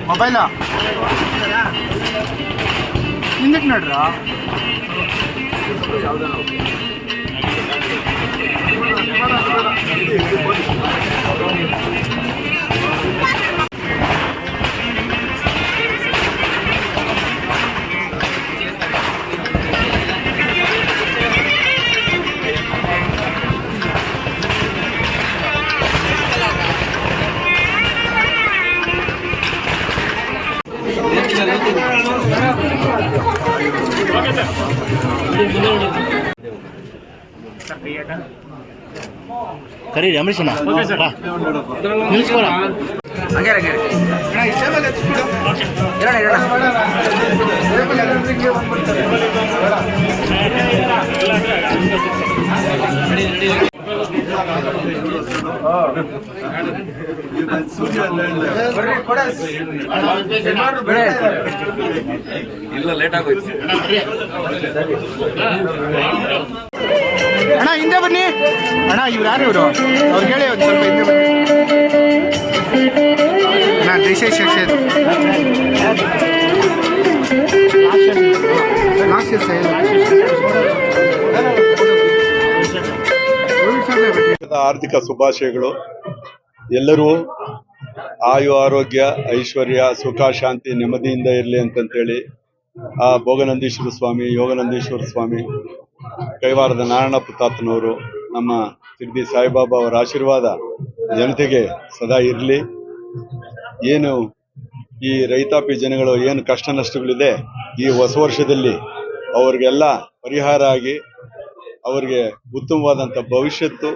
Mobile ಹಿಂದಕ್ಕೆ ನೋಡ್ರ ಕರೀರಿ ಅಂಬರೀಷನ ನಿಲ್ಸ್ಕೊಳ ಇಲ್ಲ ಲೇಟ್ ಆಗೋಯ್ತು ಅಣ್ಣ ಹಿಂದೆ ಬನ್ನಿ ಅಣ್ಣ ಇವ್ರು ಯಾರು ಇವರು ಅವ್ರಿಗೆ ಹೇಳಿ ಒಂದು ಸ್ವಲ್ಪ ಹಿಂದೆ ಬನ್ನಿ ಅಣ್ಣ ವಿಶೇಷ ಆರ್ಥಿಕ ಶುಭಾಶಯಗಳು. ಎಲ್ಲರೂ ಆಯು ಆರೋಗ್ಯ ಐಶ್ವರ್ಯ ಸುಖ ಶಾಂತಿ ನೆಮ್ಮದಿಯಿಂದ ಇರಲಿ ಅಂತಂತೇಳಿ ಆ ಭೋಗನಂದೀಶ್ವರ ಸ್ವಾಮಿ ಯೋಗನಂದೀಶ್ವರ ಸ್ವಾಮಿ ಕೈವಾರದ ನಾರಾಯಣ ಪ್ರತಾಪ್ನವರು ನಮ್ಮ ಶಿರ್ಡಿ ಸಾಯಿಬಾಬಾ ಅವರ ಆಶೀರ್ವಾದ ಜನತೆಗೆ ಸದಾ ಇರಲಿ. ಏನು ಈ ರೈತಾಪಿ ಜನಗಳು ಏನು ಕಷ್ಟ ನಷ್ಟಗಳಿದೆ ಈ ಹೊಸ ವರ್ಷದಲ್ಲಿ ಅವ್ರಿಗೆಲ್ಲ ಪರಿಹಾರ ಆಗಿ ಅವರಿಗೆ ಉತ್ತಮವಾದಂಥ ಭವಿಷ್ಯತ್ತು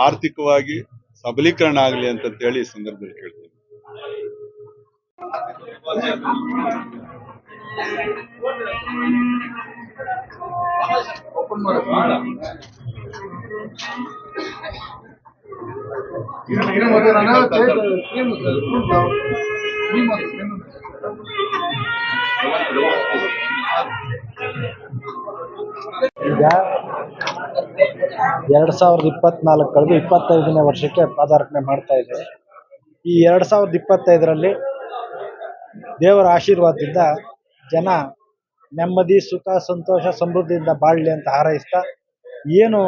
ಆರ್ಥಿಕವಾಗಿ ಸಬಲೀಕರಣ ಆಗಲಿ ಅಂತಂತೇಳಿ ಈ ಸಂದರ್ಭದಲ್ಲಿ ಕೇಳ್ತೀನಿ. ಈಗ 2024 ಕಳೆದು 25ನೇ ವರ್ಷಕ್ಕೆ ಪಾದಾರ್ಪಣೆ ಮಾಡ್ತಾ ಇದ್ದೇವೆ. ಈ 2025ರಲ್ಲಿ ದೇವರ ಆಶೀರ್ವಾದದಿಂದ ಜನ ನೆಮ್ಮದಿ ಸುಖ ಸಂತೋಷ ಸಮೃದ್ಧಿಯಿಂದ ಬಾಳಲಿ ಅಂತ ಹಾರೈಸ್ತಾ, ಏನು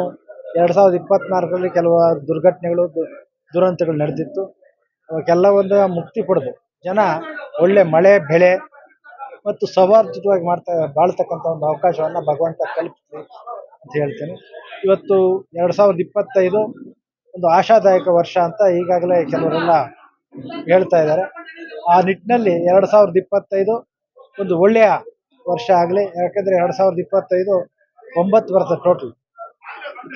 2024ರಲ್ಲಿ ಕೆಲವು ದುರ್ಘಟನೆಗಳು ದುರಂತಗಳು ನಡೆದಿತ್ತು, ಅವಕ್ಕೆಲ್ಲವನ್ನು ಮುಕ್ತಿ ಪಡೆದು ಜನ ಒಳ್ಳೆ ಮಳೆ ಬೆಳೆ ಮತ್ತು ಸೌಹಾರ್ದಯುತವಾಗಿ ಬಾಳ್ತಕ್ಕಂಥ ಒಂದು ಅವಕಾಶವನ್ನು ಭಗವಂತ ಕಲ್ಪಿಸಲಿ ಅಂತ ಹೇಳ್ತೇನೆ. ಇವತ್ತು 2025 ಒಂದು ಆಶಾದಾಯಕ ವರ್ಷ ಅಂತ ಈಗಾಗಲೇ ಕೆಲವರೆಲ್ಲ ಹೇಳ್ತಾ ಇದ್ದಾರೆ. ಆ ನಿಟ್ಟಿನಲ್ಲಿ 2025 ಒಂದು ಒಳ್ಳೆಯ ವರ್ಷ ಆಗಲಿ. ಯಾಕೆಂದರೆ 2025 9 ಬರ್ತದೆ ಟೋಟಲ್,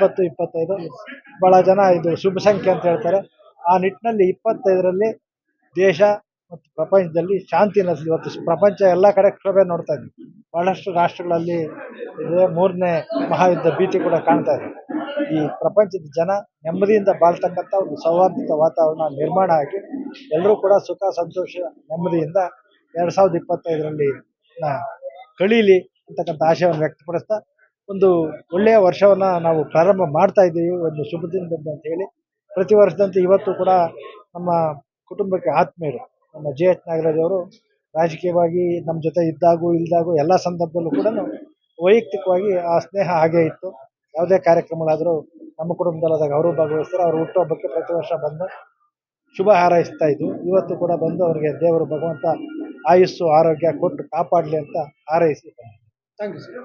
20-25 ಭಾಳ ಜನ ಇದು ಶುಭ ಸಂಖ್ಯೆ ಅಂತ ಹೇಳ್ತಾರೆ. ಆ ನಿಟ್ಟಿನಲ್ಲಿ 25ರಲ್ಲಿ ದೇಶ ಮತ್ತು ಪ್ರಪಂಚದಲ್ಲಿ ಶಾಂತಿ ನೆಲೆಸಲಿ. ಇವತ್ತು ಪ್ರಪಂಚ ಎಲ್ಲ ಕಡೆ ಕ್ಷೋಭೆ ನೋಡ್ತಾ ಇದ್ವಿ. ಬಹಳಷ್ಟು ರಾಷ್ಟ್ರಗಳಲ್ಲಿ ಇದೆ 3ನೇ ಮಹಾಯುದ್ಧ ಭೀತಿ ಕೂಡ ಕಾಣ್ತಾ ಇದೆ. ಈ ಪ್ರಪಂಚದ ಜನ ನೆಮ್ಮದಿಯಿಂದ ಬಾಳ್ತಕ್ಕಂಥ ಒಂದು ಸೌಹಾರ್ದಯುತ ವಾತಾವರಣ ನಿರ್ಮಾಣ ಆಗಿ ಎಲ್ಲರೂ ಕೂಡ ಸುಖ ಸಂತೋಷ ನೆಮ್ಮದಿಯಿಂದ 2025ರಲ್ಲಿ ಕಳೀಲಿ ಅಂತಕ್ಕಂಥ ಆಶಯವನ್ನು ವ್ಯಕ್ತಪಡಿಸ್ತಾ ಒಂದು ಒಳ್ಳೆಯ ವರ್ಷವನ್ನು ನಾವು ಪ್ರಾರಂಭ ಮಾಡ್ತಾ ಇದ್ದೀವಿ ಒಂದು ಶುಭ ದಿನದಂದು ಅಂತ ಹೇಳಿ. ಪ್ರತಿ ವರ್ಷದಂತೆ ಇವತ್ತು ಕೂಡ ನಮ್ಮ ಕುಟುಂಬಕ್ಕೆ ಆತ್ಮೀಯರು ನಮ್ಮ JH ನಾಗರಾಜ್ ಅವರು ರಾಜಕೀಯವಾಗಿ ನಮ್ಮ ಜೊತೆ ಇದ್ದಾಗೂ ಇಲ್ದಾಗೂ ಎಲ್ಲ ಸಂದರ್ಭದಲ್ಲೂ ಕೂಡ ವೈಯಕ್ತಿಕವಾಗಿ ಆ ಸ್ನೇಹ ಹಾಗೇ ಇತ್ತು. ಯಾವುದೇ ಕಾರ್ಯಕ್ರಮಗಳಾದರೂ ನಮ್ಮ ಕುಟುಂಬದಲ್ಲಾದಾಗ ಅವರು ಭಾಗವಹಿಸ್ತಾರೆ. ಅವರು ಹುಟ್ಟುಹಬ್ಬಕ್ಕೆ ಪ್ರತಿ ವರ್ಷ ಬಂದು ಶುಭ ಹಾರೈಸ್ತಾ ಇದ್ವು. ಇವತ್ತು ಕೂಡ ಬಂದು ಅವರಿಗೆ ದೇವರು ಭಗವಂತ ಆಯುಸ್ಸು ಆರೋಗ್ಯ ಕೊಟ್ಟು ಕಾಪಾಡಲಿ ಅಂತ ಹಾರೈಸಿ. Thank you sir.